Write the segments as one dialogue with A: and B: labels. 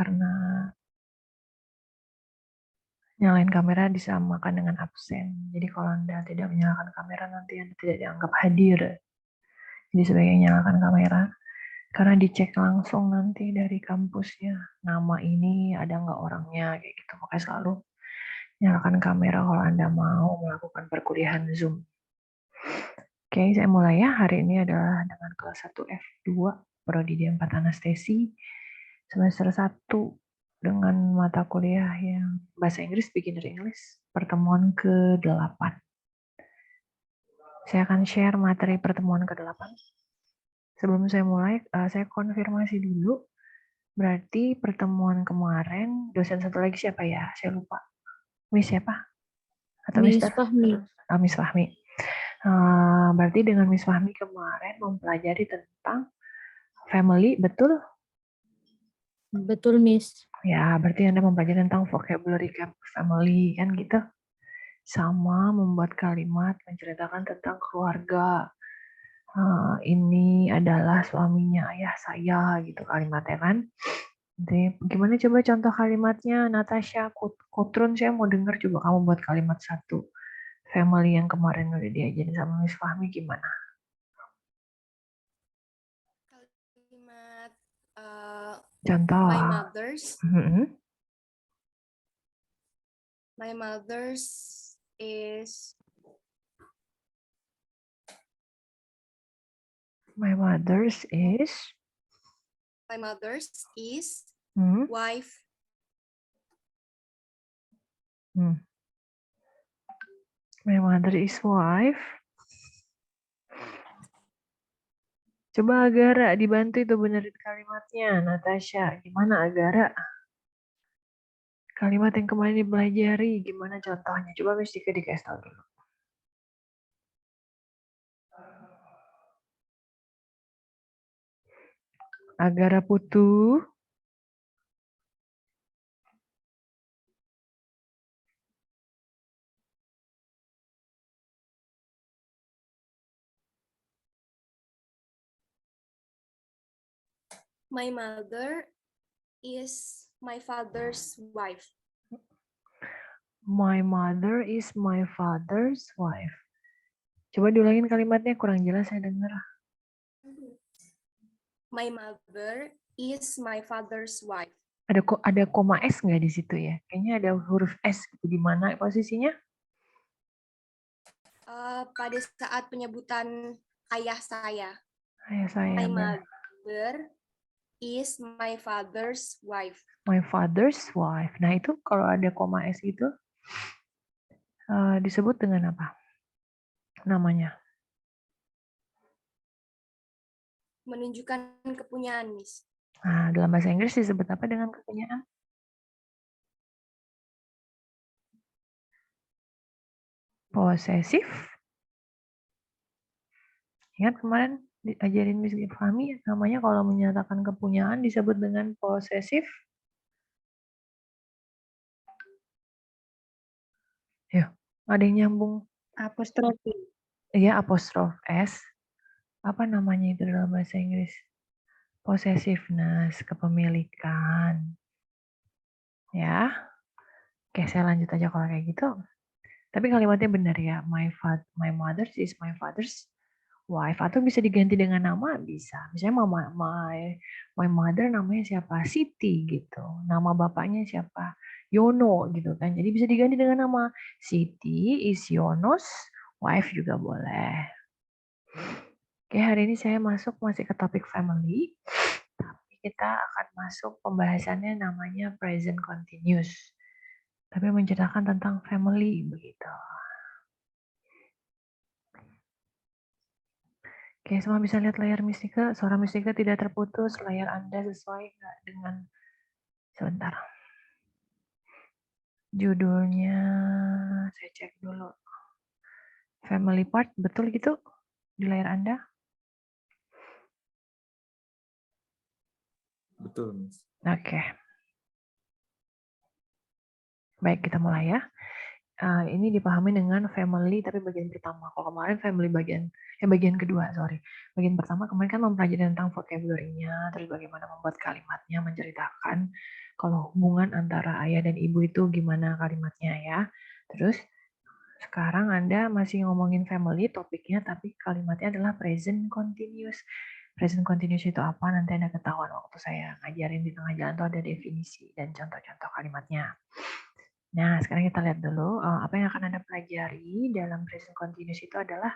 A: karena nyalain kamera disamakan dengan absen. Jadi kalau Anda tidak menyalakan kamera, nanti Anda tidak dianggap hadir. Jadi sebaiknya nyalakan kamera, karena dicek langsung nanti dari kampusnya. Nama ini ada nggak orangnya, kayak gitu. Makanya selalu nyalakan kamera kalau Anda mau melakukan perkuliahan Zoom. Oke, saya mulai ya. Hari ini adalah dengan kelas 1 F2, Prodi D4 Anestesi, semester 1, dengan mata kuliah yang bahasa Inggris, Beginner English, pertemuan ke-8. Saya akan share materi pertemuan ke-8. Sebelum saya mulai, saya konfirmasi dulu. Berarti pertemuan kemarin, dosen satu lagi siapa ya? Saya lupa. Miss siapa? Atau
B: Miss
A: Mister?
B: Fahmi.
A: Miss Fahmi. Berarti dengan Miss Fahmi kemarin mempelajari tentang family, betul?
B: Betul, Miss.
A: Ya, berarti Anda mempelajari tentang vocabulary family, kan gitu? Sama membuat kalimat menceritakan tentang keluarga. Ini adalah suaminya ayah saya, gitu kalimatnya kan? Jadi, gimana coba contoh kalimatnya, Natasha, Kutrun, saya mau dengar coba kamu buat kalimat satu. Family yang kemarin udah diajarin sama Miss Fahmi gimana?
C: Kalimat
A: Contoh.
C: my mother's
A: Mm-hmm.
C: my mother's is
A: My mother's is
C: wife.
A: My mother is wife. Coba Agara dibantu itu benerin kalimatnya. Natasha, gimana Agara? Kalimat yang kemarin dipelajari, gimana contohnya? Coba Miss Dika dikasih tahu dulu. Agara Putu.
C: My mother is my father's wife.
A: My mother is my father's wife. Coba diulangin kalimatnya, kurang jelas saya dengar.
C: My mother is my father's wife.
A: Ada koma S nggak di situ ya? Kayaknya ada huruf S gitu. Di mana posisinya?
C: Pada saat penyebutan ayah saya.
A: Ayah saya.
C: My mother is my father's wife.
A: My father's wife. Nah itu kalau ada koma S itu disebut dengan apa? Namanya?
C: Menunjukkan kepunyaan, Miss.
A: Nah, dalam bahasa Inggris disebut apa dengan kepunyaan? Posesif. Ingat kemarin diajarin Miss Fahmi, namanya kalau menyatakan kepunyaan disebut dengan posesif. Ya, ada yang nyambung.
B: Apostrofi.
A: Iya, apostrof S. Apa namanya itu dalam bahasa Inggris? Possessiveness, kepemilikan. Ya. Oke, saya lanjut aja kalau kayak gitu. Tapi kalimatnya benar ya. My mother is my father's wife. Atau bisa diganti dengan nama, bisa. Misalnya my mother namanya siapa? Siti gitu. Nama bapaknya siapa? Yono gitu kan. Jadi bisa diganti dengan nama. Siti is Yono's wife juga boleh. Oke, hari ini saya masih ke topik family. Tapi kita akan masuk pembahasannya namanya present continuous. Tapi menceritakan tentang family begitu. Oke, semua bisa lihat layar Mistika. Suara Mistika tidak terputus. Layar Anda sesuai nggak dengan... Sebentar. Judulnya, saya cek dulu. Family part, betul gitu? Di layar Anda?
D: Betul, Miss.
A: Oke. Baik, kita mulai ya. Ini dipahami dengan family, tapi bagian pertama. Kalau kemarin family bagian kedua, sorry. Bagian pertama kemarin kan mempelajari tentang vocabulary-nya, terus bagaimana membuat kalimatnya, menceritakan. kalau hubungan antara ayah dan ibu itu gimana kalimatnya ya. Terus sekarang Anda masih ngomongin family topiknya, tapi kalimatnya adalah present continuous. Present continuous itu apa? Nanti Anda ketahuan waktu saya ngajarin di tengah jalan tuh ada definisi dan contoh-contoh kalimatnya. Nah, sekarang kita lihat dulu apa yang akan Anda pelajari dalam present continuous itu adalah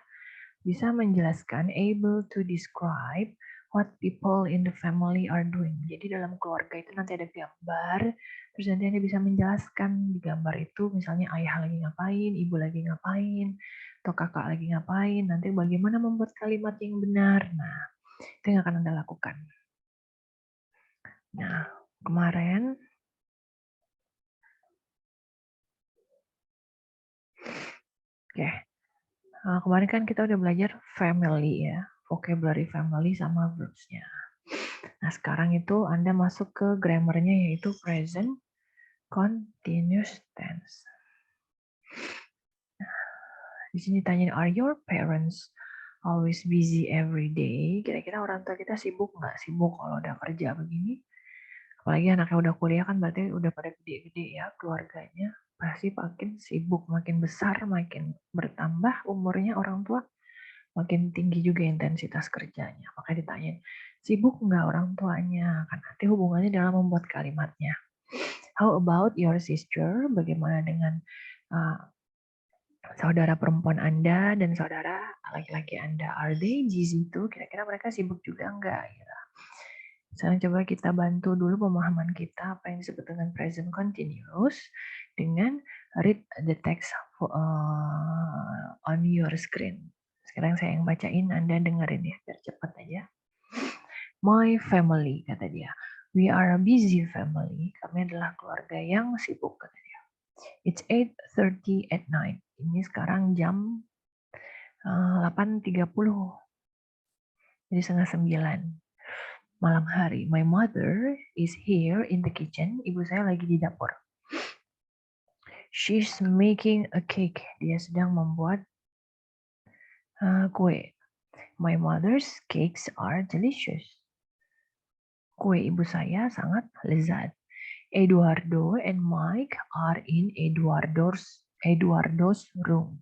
A: bisa menjelaskan, able to describe what people in the family are doing. Jadi dalam keluarga itu nanti ada gambar, terus nanti Anda bisa menjelaskan di gambar itu misalnya ayah lagi ngapain, ibu lagi ngapain, atau kakak lagi ngapain, nanti bagaimana membuat kalimat yang benar. Nah, itu yang akan Anda lakukan. Nah, kemarin kemarin kan kita udah belajar family ya, vocabulary family sama verbs-nya. Nah, sekarang itu Anda masuk ke grammarnya yaitu present continuous tense. Di sini tanya, are your parents always busy every day? Kira-kira orang tua kita sibuk nggak? Sibuk kalau udah kerja begini. Apalagi anaknya udah kuliah kan berarti udah pada gede-gede ya keluarganya. Pasti makin sibuk, makin besar, makin bertambah umurnya orang tua, makin tinggi juga intensitas kerjanya. Makanya ditanyain, sibuk nggak orang tuanya? Kan nanti hubungannya dalam membuat kalimatnya. How about your sister? Bagaimana dengan saudara perempuan Anda dan saudara laki-laki Anda? Are they busy too? Kira-kira mereka sibuk juga enggak? Gitu. Sekarang coba kita bantu dulu pemahaman kita apa yang disebut dengan present continuous dengan read the text on your screen. Sekarang saya yang bacain, Anda dengerin ya, biar cepat aja. My family, kata dia. We are a busy family. Kami adalah keluarga yang sibuk, kata dia. It's 8:30 at night. Ini sekarang jam 8:30. Jadi 8:30 malam hari. My mother is here in the kitchen. Ibu saya lagi di dapur. She's making a cake. Dia sedang membuat kue. My mother's cakes are delicious. Kue ibu saya sangat lezat. Eduardo and Mike are in Eduardo's room.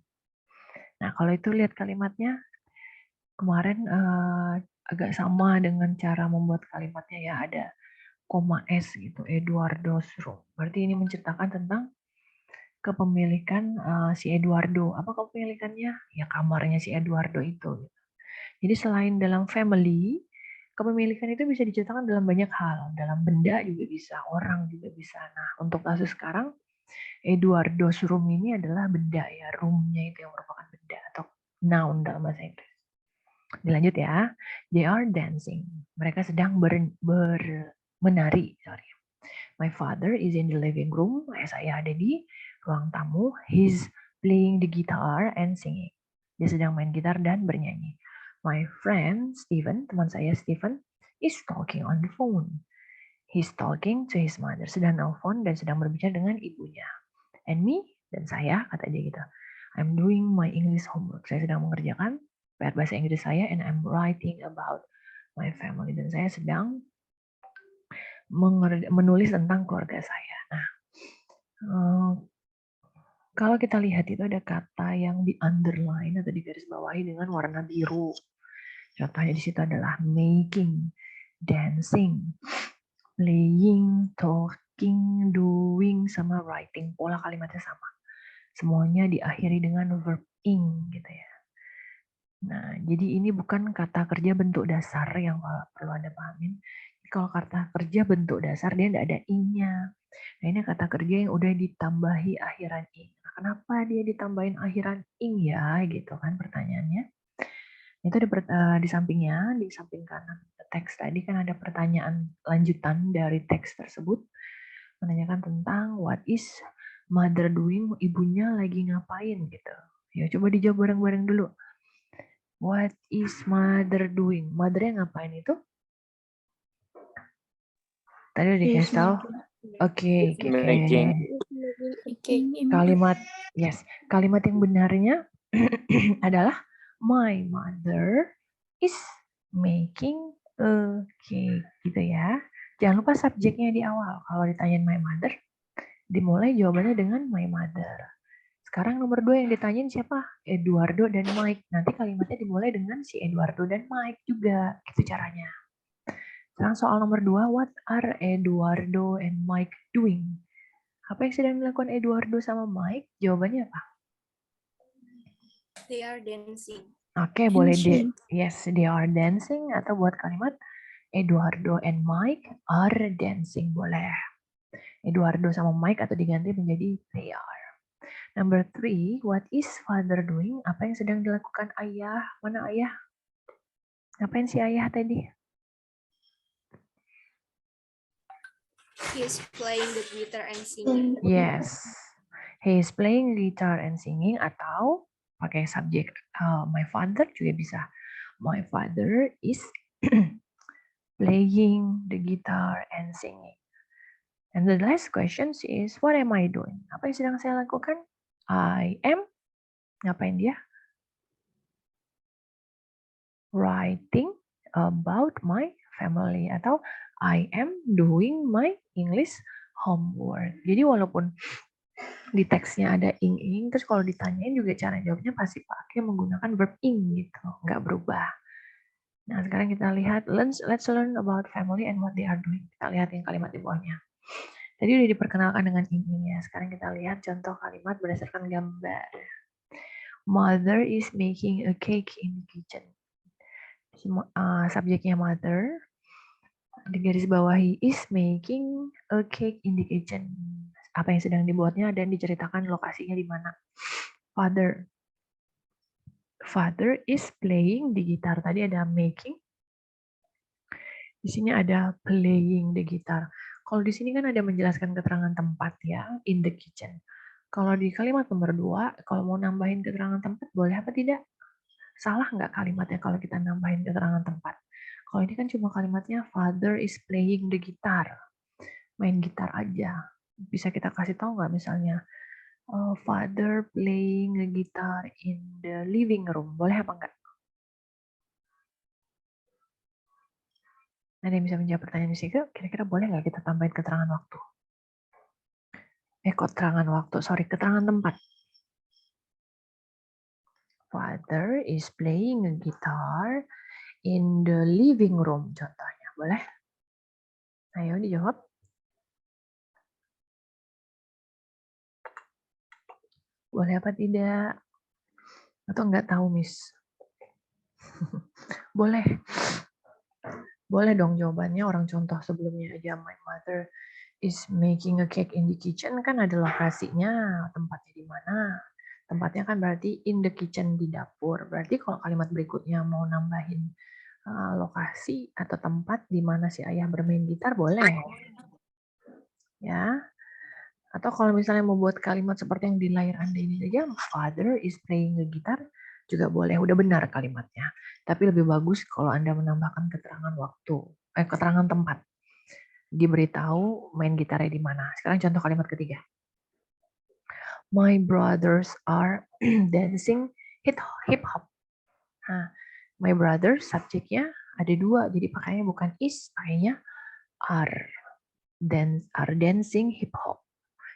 A: Nah, kalau itu lihat kalimatnya kemarin agak sama dengan cara membuat kalimatnya ya, ada koma S gitu, Eduardo's room. Berarti ini menceritakan tentang kepemilikan si Eduardo. Apa kepemilikannya? Ya kamarnya si Eduardo itu. Jadi selain dalam family, kepemilikan itu bisa diceritakan dalam banyak hal. Dalam benda juga bisa, orang juga bisa. Nah, untuk kasus sekarang, Eduardo's room ini adalah benda ya, room-nya itu yang merupakan benda atau noun dalam bahasa Inggris. Dilanjut ya. They are dancing. Mereka sedang menari. Sorry. My father is in the living room. Saya ada di ruang tamu. He's playing the guitar and singing. Dia sedang main gitar dan bernyanyi. My friend Stephen, teman saya Stephen, is talking on the phone. He's talking to his mother. Sedang nelfon dan sedang berbicara dengan ibunya. And me, dan saya, kata dia gitu. I'm doing my English homework. Saya sedang mengerjakan PR bahasa Inggris saya and I'm writing about my family. Dan saya sedang menulis tentang keluarga saya. Nah, kalau kita lihat itu ada kata yang di underline atau digaris bawahi dengan warna biru. Contohnya di situ adalah making, dancing, playing, talking, doing, sama writing. Pola kalimatnya sama. Semuanya diakhiri dengan verb ing gitu ya. Nah, jadi ini bukan kata kerja bentuk dasar yang perlu Anda pahamin. Kalau kata kerja bentuk dasar dia tidak ada ing-nya. Nah, ini kata kerja yang udah ditambahi akhiran ing. Nah, kenapa dia ditambahin akhiran ing ya? Gitu kan pertanyaannya. Itu di sampingnya, di samping kanan teks tadi kan ada pertanyaan lanjutan dari teks tersebut. Menanyakan tentang what is mother doing, ibunya lagi ngapain gitu. Ya coba dijawab bareng-bareng dulu. What is mother doing? Mother-nya ngapain itu? Tadi udah dikasih tahu. Oke. Kalimat, yes. Kalimat yang benarnya adalah my mother is making a cake gitu ya. Jangan lupa subjeknya di awal. Kalau ditanyain my mother, dimulai jawabannya dengan my mother. Sekarang nomor 2 yang ditanyain siapa? Eduardo dan Mike. Nanti kalimatnya dimulai dengan si Eduardo dan Mike juga. Gitu caranya. Sekarang soal nomor 2, what are Eduardo and Mike doing? Apa yang sedang dilakukan Eduardo sama Mike? Jawabannya apa?
C: They are dancing.
A: Oke, boleh
B: Dancing.
A: yes, they are dancing, atau buat kalimat Eduardo and Mike are dancing, boleh. Eduardo sama Mike atau diganti menjadi they are. Number 3, what is father doing? Apa yang sedang dilakukan ayah? Mana ayah? Ngapain si ayah tadi?
C: He is playing the guitar and singing.
A: Yes, he is playing guitar and singing, atau pakai subjek my father juga bisa. My father is playing the guitar and singing. And the last question is, what am I doing? Apa yang sedang saya lakukan? I am, ngapain dia? Writing about my family, atau I am doing my English homework. Jadi walaupun di teksnya ada ing, terus kalau ditanyain juga cara jawabnya pasti pakai menggunakan verb ing gitu, nggak berubah. Nah sekarang kita lihat, let's learn about family and what they are doing. Kita lihat yang kalimat di bawahnya. Tadi udah diperkenalkan dengan ing ya. Sekarang kita lihat contoh kalimat berdasarkan gambar. Mother is making a cake in the kitchen. Subjeknya mother. Di garis bawahi is making a cake in the kitchen. Apa yang sedang dibuatnya dan diceritakan lokasinya di mana. Father is playing the guitar. Tadi ada making. Di sini ada playing the guitar. Kalau di sini kan ada menjelaskan keterangan tempat ya, in the kitchen. Kalau di kalimat nomor 2, kalau mau nambahin keterangan tempat, boleh apa tidak? Salah nggak kalimatnya kalau kita nambahin keterangan tempat? Kalau ini kan cuma kalimatnya father is playing the guitar. Main gitar aja. Bisa kita kasih tahu nggak misalnya, father playing a guitar in the living room. Boleh apa enggak? Ada yang bisa menjawab pertanyaan di sini? Kira-kira boleh nggak kita tambahin keterangan waktu? Keterangan tempat. Father is playing a guitar in the living room, contohnya. Boleh? Ayo dijawab. Boleh apa tidak? Atau nggak tahu, Miss? Boleh. Boleh dong jawabannya, orang contoh sebelumnya aja. My mother is making a cake in the kitchen, kan ada lokasinya, tempatnya di mana. Tempatnya kan berarti in the kitchen, di dapur. Berarti kalau kalimat berikutnya mau nambahin lokasi atau tempat di mana si ayah bermain gitar, boleh. Ya. Atau kalau misalnya mau buat kalimat seperti yang di layar Anda ini saja, father is playing the guitar, juga boleh. Udah benar kalimatnya. Tapi lebih bagus kalau Anda menambahkan keterangan keterangan tempat. Diberitahu main gitarnya di mana. Sekarang contoh kalimat ketiga. My brothers are dancing hip hop. Nah, my brothers subjeknya ada 2, jadi pakainya bukan is, pakainya are. Are dancing hip hop.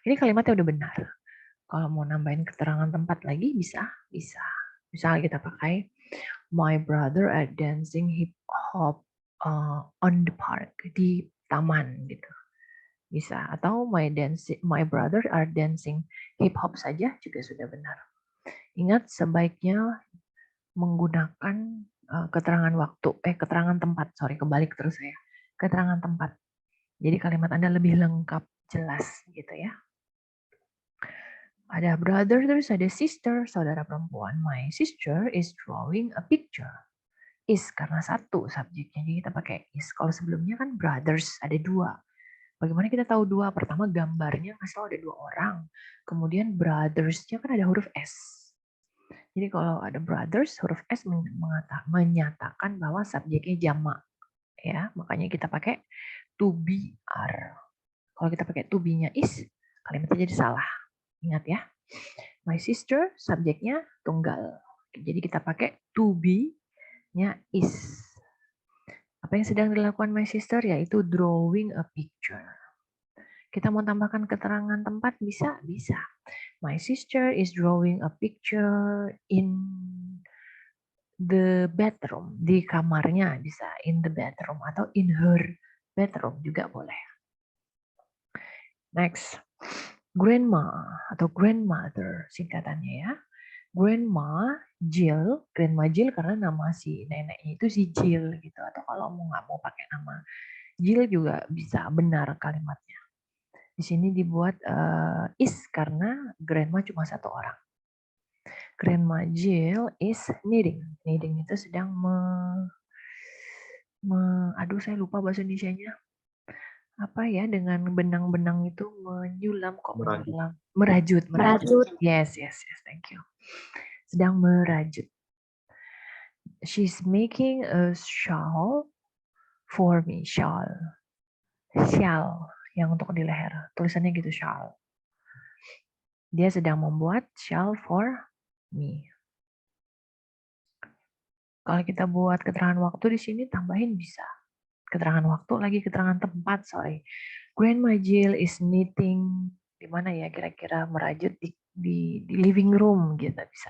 A: Ini kalimatnya udah benar. Kalau mau nambahin keterangan tempat lagi bisa. Misalnya kita pakai my brother are dancing hip hop on the park, di taman gitu. Bisa. Atau my brother are dancing hip hop saja juga sudah benar. Ingat sebaiknya menggunakan keterangan tempat. Kebalik terus saya. Keterangan tempat. Jadi kalimat Anda lebih lengkap, jelas gitu ya. Ada brother, terus ada sister, saudara perempuan. My sister is drawing a picture. Is karena 1 subjeknya, jadi kita pakai is. Kalau sebelumnya kan brothers, ada 2. Bagaimana kita tahu 2? Pertama gambarnya ngasih tahu ada 2 orang. Kemudian brothers-nya kan ada huruf S. Jadi kalau ada brothers, huruf S menyatakan bahwa subjeknya jamak. Ya, makanya kita pakai to be are. Kalau kita pakai to be-nya is, kalimatnya jadi salah. Ingat ya. My sister, subjeknya tunggal. Jadi kita pakai to be-nya is. Apa yang sedang dilakukan my sister? Yaitu drawing a picture. Kita mau tambahkan keterangan tempat? Bisa? Bisa. My sister is drawing a picture in the bedroom. Di kamarnya bisa. In the bedroom. Atau in her bedroom juga boleh. Next. Grandma atau grandmother singkatannya ya. Grandma Jill karena nama si neneknya itu si Jill gitu. Atau kalau nggak mau pakai nama Jill juga bisa benar kalimatnya. Di sini dibuat is karena grandma cuma satu orang. Grandma Jill is knitting. Knitting itu sedang aduh saya lupa bahasa Indonesianya. Apa ya dengan benang-benang itu menyulam kok menyulam. Merajut. Yes, thank you. Sedang merajut. She's making a shawl for me. Shawl yang untuk di leher. Tulisannya gitu, shawl. Dia sedang membuat shawl for me. Kalau kita buat keterangan waktu di sini tambahin bisa. Keterangan waktu lagi keterangan tempat, sorry. Grandma Jill is knitting di mana ya kira-kira merajut di living room gitu bisa.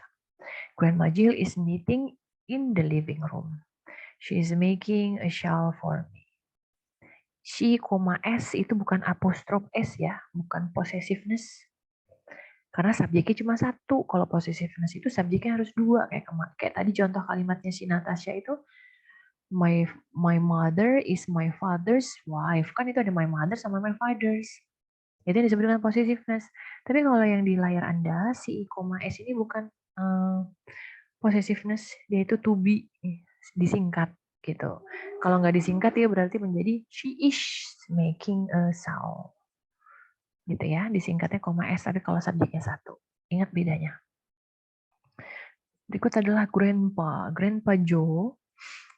A: Grandma Jill is knitting in the living room. She is making a shawl for me. She, S itu bukan apostrof S ya, bukan possessiveness. Karena subjeknya cuma satu. Kalau possessiveness itu subjeknya harus dua. Kayak tadi contoh kalimatnya si Natasha itu, my mother is my father's wife. Kan itu ada my mother sama my father's. Itu yang disebut dengan possessiveness. Tapi kalau yang di layar Anda, si S ini bukan possessiveness, dia itu to be, disingkat gitu. Kalau nggak disingkat ya berarti menjadi she is making a shawl. Gitu ya, disingkatnya S, tapi kalau subjeknya satu. Ingat bedanya. Berikut adalah Grandpa. Grandpa Joe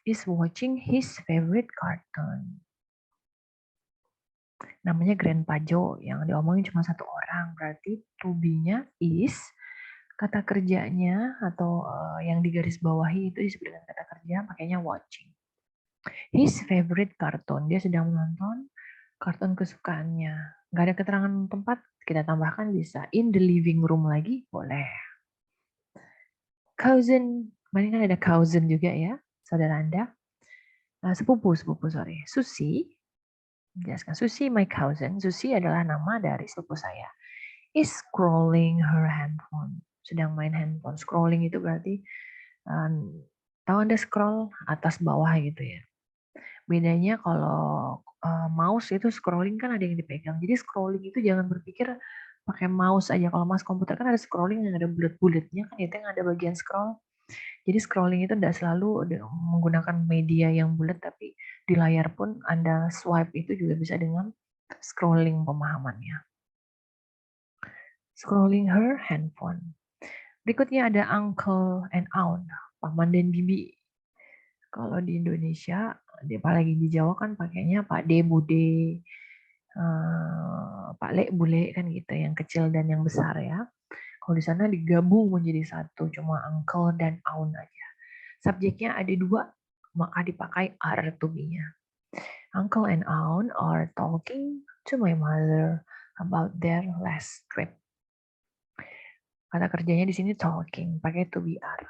A: is watching his favorite cartoon. Namanya Grandpa Joe, yang diomongin cuma satu orang. Berarti to be-nya is, kata kerjanya atau yang digaris bawahi itu disebut dengan kata kerja, pakainya watching. His favorite cartoon, dia sedang menonton kartun kesukaannya. Nggak ada keterangan tempat, kita tambahkan bisa. In the living room lagi, boleh. Cousin, kemarin kan ada cousin juga ya, saudara Anda. Sepupu, sorry. Susi, jelaskan. Susi, my cousin. Susi adalah nama dari sepupu saya. Is scrolling her handphone. Sedang main handphone. Scrolling itu berarti, tahu Anda scroll atas bawah gitu ya. Bedanya kalau mouse itu scrolling kan ada yang dipegang. Jadi scrolling itu jangan berpikir pakai mouse aja. Kalau mouse komputer kan ada scrolling yang ada bulat-bulatnya kan itu yang ada bagian scroll. Jadi scrolling itu tidak selalu menggunakan media yang bulat, tapi di layar pun Anda swipe itu juga bisa dengan scrolling pemahamannya. Scrolling her handphone. Berikutnya ada uncle and aunt, paman dan bibi. Kalau di Indonesia, apalagi di Jawa kan pakainya Pak De, Bude, Pak Le, Bule kan gitu, yang kecil dan yang besar ya. Kalau di sana digabung menjadi satu, cuma uncle dan aunt aja. Subjeknya ada dua, maka dipakai are to be-nya. Uncle and aunt are talking to my mother about their last trip. Kata kerjanya di sini talking, pakai to be are.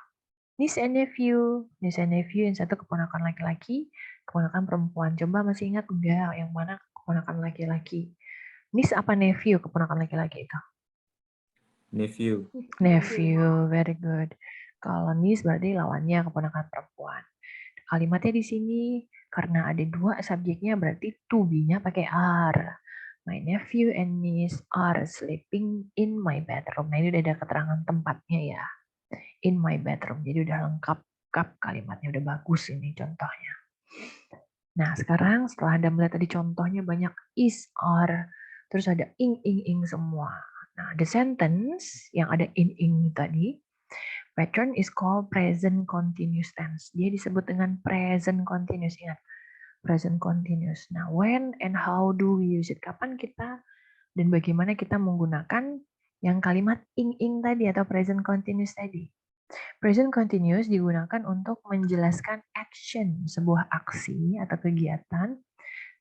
A: Niece and nephew yang satu keponakan laki-laki, keponakan perempuan. Coba masih ingat enggak yang mana keponakan laki-laki? Niece apa nephew keponakan laki-laki itu? Nephew, very good. Kalau niece berarti lawannya keponakan perempuan. Kalimatnya di sini karena ada dua subjeknya berarti to be-nya pakai are. My nephew and niece are sleeping in my bedroom. Nah ini udah ada keterangan tempatnya ya. In my bedroom. Jadi udah lengkap kalimatnya, udah bagus ini contohnya. Nah sekarang setelah Anda melihat tadi contohnya banyak is, are, terus ada ing semua. Nah the sentence yang ada ing tadi, pattern is called present continuous tense. Dia disebut dengan present continuous, ingat. Present continuous. Nah when and how do we use it? Kapan kita dan bagaimana kita menggunakan yang kalimat ing tadi atau present continuous tadi? Present continuous digunakan untuk menjelaskan action, sebuah aksi atau kegiatan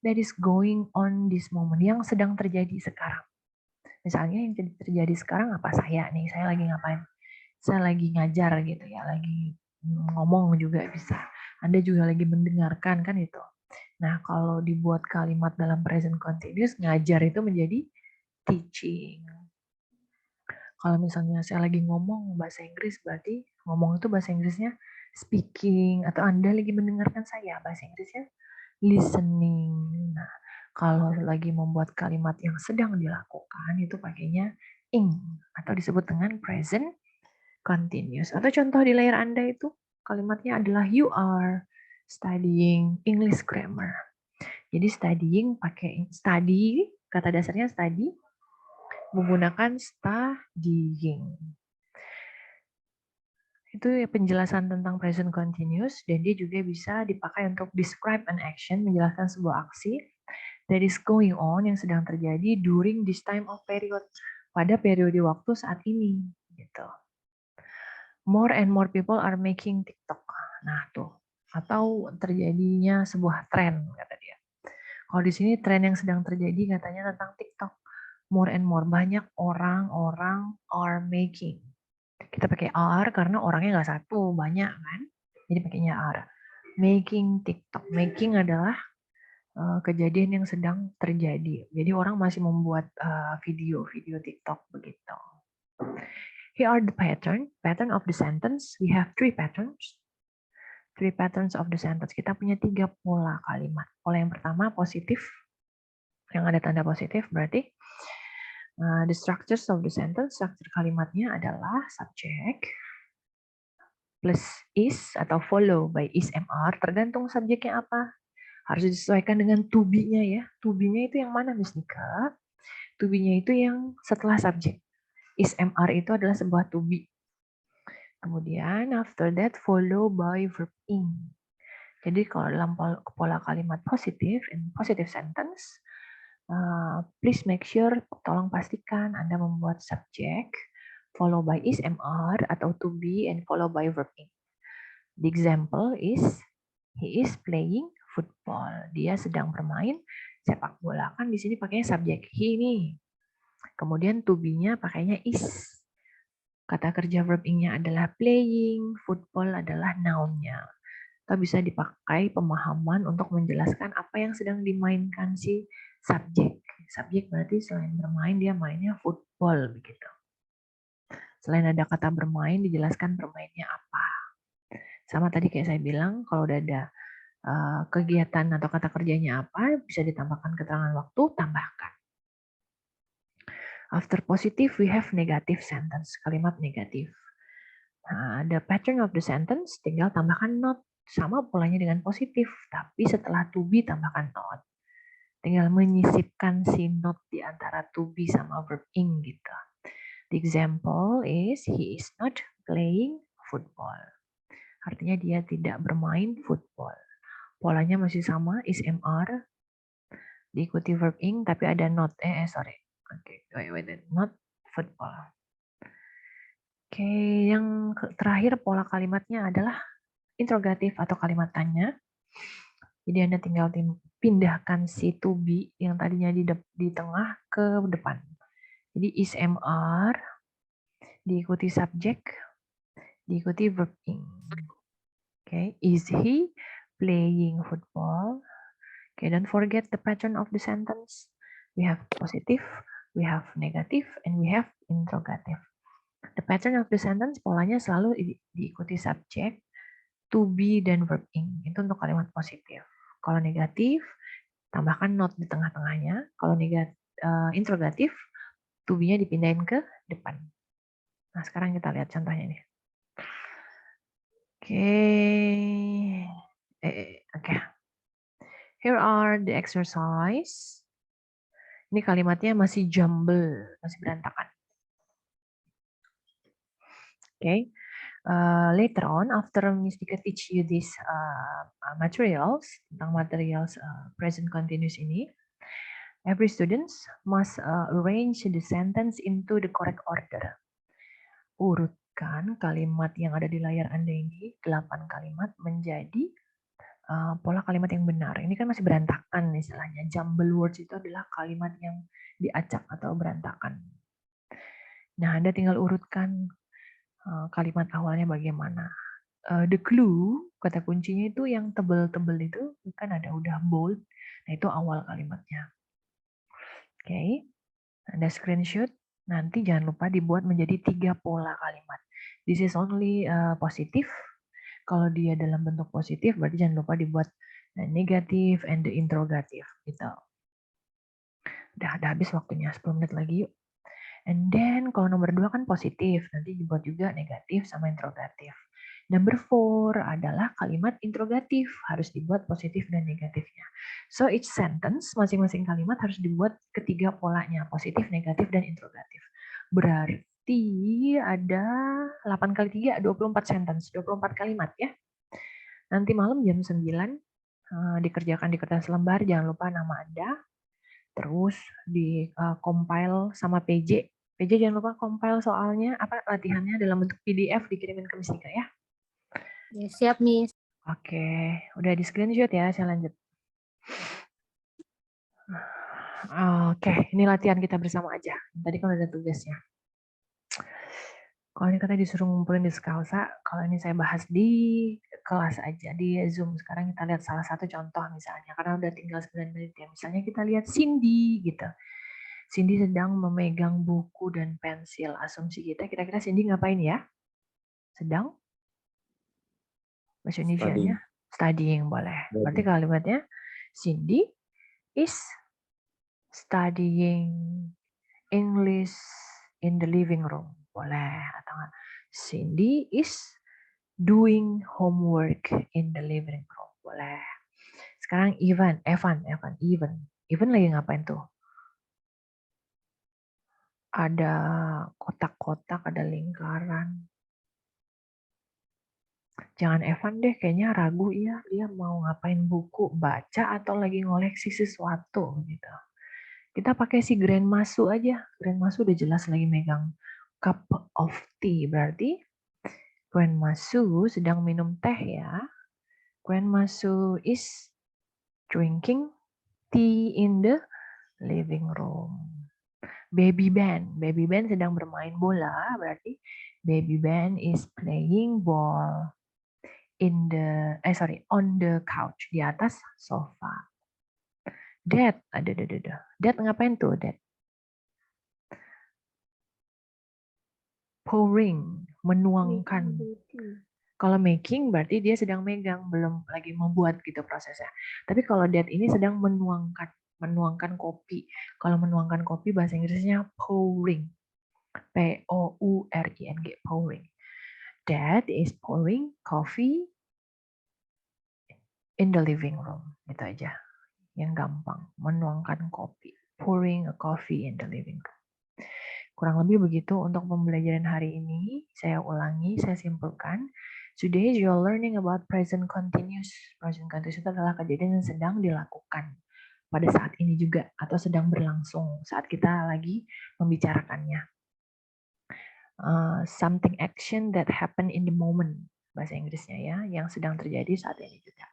A: that is going on this moment, yang sedang terjadi sekarang. Misalnya yang terjadi sekarang apa? Saya lagi ngapain? Saya lagi ngajar gitu ya, lagi ngomong juga bisa. Anda juga lagi mendengarkan kan itu. Nah, kalau dibuat kalimat dalam present continuous, ngajar itu menjadi teaching. Kalau misalnya saya lagi ngomong bahasa Inggris, berarti ngomong itu bahasa Inggrisnya speaking, atau Anda lagi mendengarkan saya, bahasa Inggrisnya listening. Nah, kalau lagi membuat kalimat yang sedang dilakukan, itu pakainya ing, atau disebut dengan present continuous. Atau contoh di layar Anda itu, kalimatnya adalah you are studying English grammar. Jadi studying pakai study, kata dasarnya study, menggunakan studying. Itu ya penjelasan tentang present continuous, dan dia juga bisa dipakai untuk describe an action, menjelaskan sebuah aksi that is going on, yang sedang terjadi during this time of period, pada periode waktu saat ini. Gitu. More and more people are making TikTok. Nah tuh, atau terjadinya sebuah tren, kata dia. Kalau di sini tren yang sedang terjadi katanya tentang TikTok. More and more, banyak orang-orang are making. Kita pakai are karena orangnya nggak satu, banyak kan. Jadi pakainya are. Making TikTok. Making adalah kejadian yang sedang terjadi. Jadi orang masih membuat video-video TikTok begitu. Here are the pattern of the sentence. We have three patterns. Three patterns of the sentence. Kita punya 3 pola kalimat. Pola yang pertama positif, yang ada tanda positif berarti the structures of the sentence, struktur kalimatnya adalah subject plus is atau follow by is MR, tergantung subjeknya apa. Harus disesuaikan dengan to be-nya ya. To be-nya itu yang mana, Miss Nika? To be-nya itu yang setelah subjek. Is MR itu adalah sebuah to be. Kemudian after that follow by verb ing. Jadi kalau dalam pola kalimat positif, in positive sentence, please make sure, tolong pastikan Anda membuat subject, follow by is MR atau to be, and follow by verb ing. The example is, he is playing football. Dia sedang bermain sepak bola. Kan di sini pakainya subjek he nih. Kemudian to be-nya pakainya is. Kata kerja verb ing-nya adalah playing, football adalah noun-nya. Atau bisa dipakai pemahaman untuk menjelaskan apa yang sedang dimainkan si subjek. Subjek berarti selain bermain, dia mainnya football begitu. Selain ada kata bermain, dijelaskan bermainnya apa. Sama tadi kayak saya bilang, kalau udah ada kegiatan atau kata kerjanya apa, bisa ditambahkan keterangan waktu, tambahkan. After positive, we have negative sentence, kalimat negatif. Nah, the pattern of the sentence, tinggal tambahkan not. Sama polanya dengan positif, tapi setelah to be tambahkan not. Tinggal menyisipkan si not di antara to be sama verb ing gitu. The example is, he is not playing football. Artinya dia tidak bermain football. Polanya masih sama, is MR, diikuti verb ing, tapi ada not. Sorry. Oke, wait, not football. Oke, yang terakhir pola kalimatnya adalah interrogatif atau kalimat tanya. Jadi Anda tinggal pindahkan si to be yang tadinya di tengah ke depan. Jadi is MR, diikuti subjek, diikuti verb ing. Okay, is he playing football? Okay, don't forget the pattern of the sentence. We have positive, we have negative, and we have interrogative. The pattern of the sentence, polanya selalu diikuti subjek, to be, dan verb ing. Itu untuk kalimat positif. Kalau negatif, tambahkan not di tengah-tengahnya. Kalau interrogatif, to be-nya dipindahin ke depan. Nah, sekarang kita lihat contohnya nih. Oke. Here are the exercise. Ini kalimatnya masih jumble, masih berantakan. Okay. Later on, after Miss Dika teach you these materials, tentang materials present continuous ini, every students must arrange the sentence into the correct order. urutkan kalimat yang ada di layar Anda ini, 8 kalimat menjadi pola kalimat yang benar. Ini kan masih berantakan istilahnya. Jumble words itu adalah kalimat yang diacak atau berantakan. Nah, Anda tinggal urutkan kalimat awalnya bagaimana. The clue, kata kuncinya itu yang tebel-tebel itu, kan ada udah bold. Nah, itu awal kalimatnya. Oke. Anda screenshot, nanti jangan lupa dibuat menjadi 3 pola kalimat. This is only positif. Kalau dia dalam bentuk positif, berarti jangan lupa dibuat negatif and the interrogative. Gitu. Udah habis waktunya, 10 menit lagi yuk. And then kalau nomor 2 kan positif, nanti dibuat juga negatif sama interrogatif. Number 4 adalah kalimat interrogatif, harus dibuat positif dan negatifnya. So each sentence, masing-masing kalimat harus dibuat ketiga polanya, positif, negatif, dan interrogatif. Berarti ada 8 kali 3, 24 sentence, 24 kalimat ya. Nanti malam jam 9, dikerjakan di kertas lembar, jangan lupa nama Anda, terus di compile sama PJ. PJ jangan lupa compile soalnya, latihannya dalam bentuk PDF dikirimin ke Miss Nika ya.
B: Ya, siap, Miss.
A: Oke, udah di screenshot ya, saya lanjut. Oke, ini latihan kita bersama aja. Tadi kan ada tugasnya. Kalau ini katanya disuruh ngumpulin di Skausa, kalau ini saya bahas di kelas aja, di Zoom. Sekarang kita lihat salah satu contoh misalnya, karena udah tinggal 9 menit ya. Misalnya kita lihat Cindy gitu. Cindy sedang memegang buku dan pensil. Asumsi kita, kira-kira Cindy ngapain ya? Sedang? Bahasa Indonesia-nya? Studying boleh. Berarti kalimatnya, Cindy is studying English in the living room. Boleh. Atau enggak, Cindy is doing homework in the living room. Boleh. Sekarang Evan lagi ngapain tuh? Ada kotak-kotak, ada lingkaran. Jangan Evan deh, kayaknya ragu ya, dia mau ngapain buku, baca atau lagi ngoleksi sesuatu gitu. Kita pakai si Grandma Sue aja. Grandma Sue udah jelas lagi megang cup of tea, berarti Grandma Sue sedang minum teh ya. Grandma Sue is drinking tea in the living room. Baby Ben sedang bermain bola, berarti Baby Ben is playing ball on the couch, di atas sofa. Dad ngapain tuh, Dad? Pouring, menuangkan. Kalau making berarti dia sedang megang, belum lagi membuat gitu prosesnya. Tapi kalau Dad ini sedang menuangkan kopi. Kalau menuangkan kopi bahasa Inggrisnya pouring. P-O-U-R-I-N-G, pouring. Dad is pouring coffee in the living room. Gitu aja. Yang gampang, menuangkan kopi. Pouring a coffee in the living room. Kurang lebih begitu untuk pembelajaran hari ini. Saya ulangi, saya simpulkan. Today you are learning about present continuous. Present continuous itu adalah kejadian yang sedang dilakukan pada saat ini juga atau sedang berlangsung saat kita lagi membicarakannya. Something action that happen in the moment, bahasa Inggrisnya ya, yang sedang terjadi saat ini juga.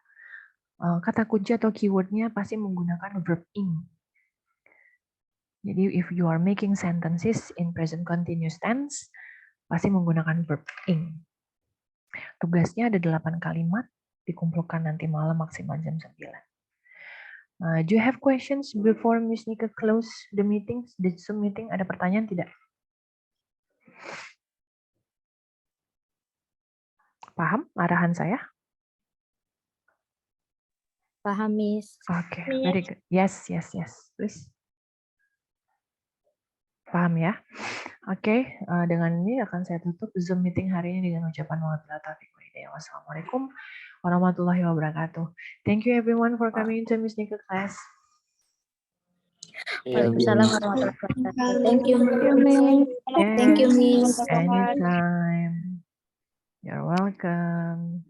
A: Kata kunci atau keywordnya pasti menggunakan verb ing. Jadi if you are making sentences in present continuous tense, pasti menggunakan verb ing. Tugasnya ada 8 kalimat, dikumpulkan nanti malam maksimal jam 9. Do you have questions before Miss Nika close the meeting? The Zoom meeting, ada pertanyaan tidak? Paham arahan saya?
B: Paham, Miss.
A: Oke, very good. Yes, please. Paham ya? Oke, dengan ini akan saya tutup Zoom meeting hari ini dengan ucapan wassalamualaikum warahmatullahi wabarakatuh. Thank you everyone for coming to Miss Nika class.
B: Waalaikumsalam warahmatullahi wabarakatuh. Thank you, Miss.
A: Yes,
B: Thank you, Miss.
A: anytime. You're welcome.